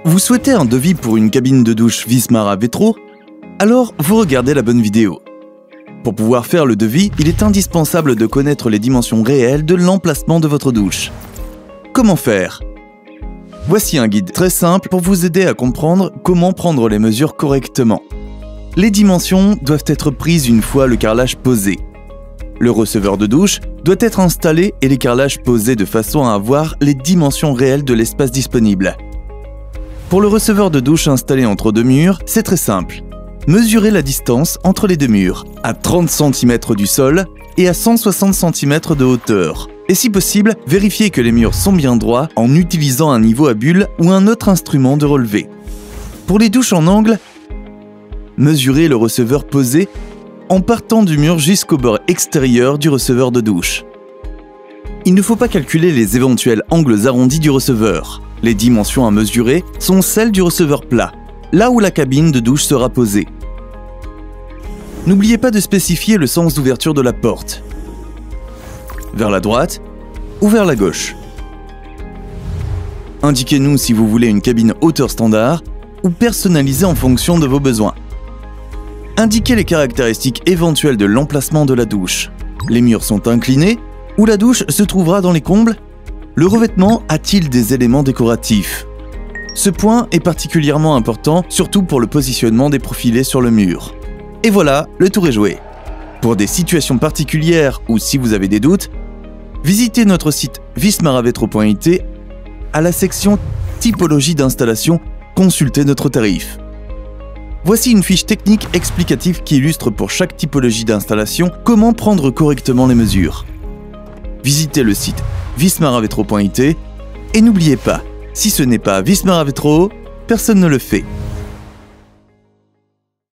Vous souhaitez un devis pour une cabine de douche Vismara Vetro? Alors, vous regardez la bonne vidéo. Pour pouvoir faire le devis, il est indispensable de connaître les dimensions réelles de l'emplacement de votre douche. Comment faire? Voici un guide très simple pour vous aider à comprendre comment prendre les mesures correctement. Les dimensions doivent être prises une fois le carrelage posé. Le receveur de douche doit être installé et les carrelages posés de façon à avoir les dimensions réelles de l'espace disponible. Pour le receveur de douche installé entre deux murs, c'est très simple. Mesurez la distance entre les deux murs, à 30 cm du sol et à 160 cm de hauteur. Et si possible, vérifiez que les murs sont bien droits en utilisant un niveau à bulles ou un autre instrument de relevé. Pour les douches en angle, mesurez le receveur posé en partant du mur jusqu'au bord extérieur du receveur de douche. Il ne faut pas calculer les éventuels angles arrondis du receveur. Les dimensions à mesurer sont celles du receveur plat, là où la cabine de douche sera posée. N'oubliez pas de spécifier le sens d'ouverture de la porte. Vers la droite ou vers la gauche. Indiquez-nous si vous voulez une cabine hauteur standard ou personnalisée en fonction de vos besoins. Indiquez les caractéristiques éventuelles de l'emplacement de la douche. Les murs sont inclinés ou la douche se trouvera dans les combles? Le revêtement a-t-il des éléments décoratifs? Ce point est particulièrement important, surtout pour le positionnement des profilés sur le mur. Et voilà, le tour est joué. Pour des situations particulières ou si vous avez des doutes, visitez notre site vismaravetro.it à la section Typologie d'installation, consultez notre tarif. Voici une fiche technique explicative qui illustre pour chaque typologie d'installation comment prendre correctement les mesures. Visitez le site vismaravetro.it et n'oubliez pas, si ce n'est pas Vismara Vetro, personne ne le fait.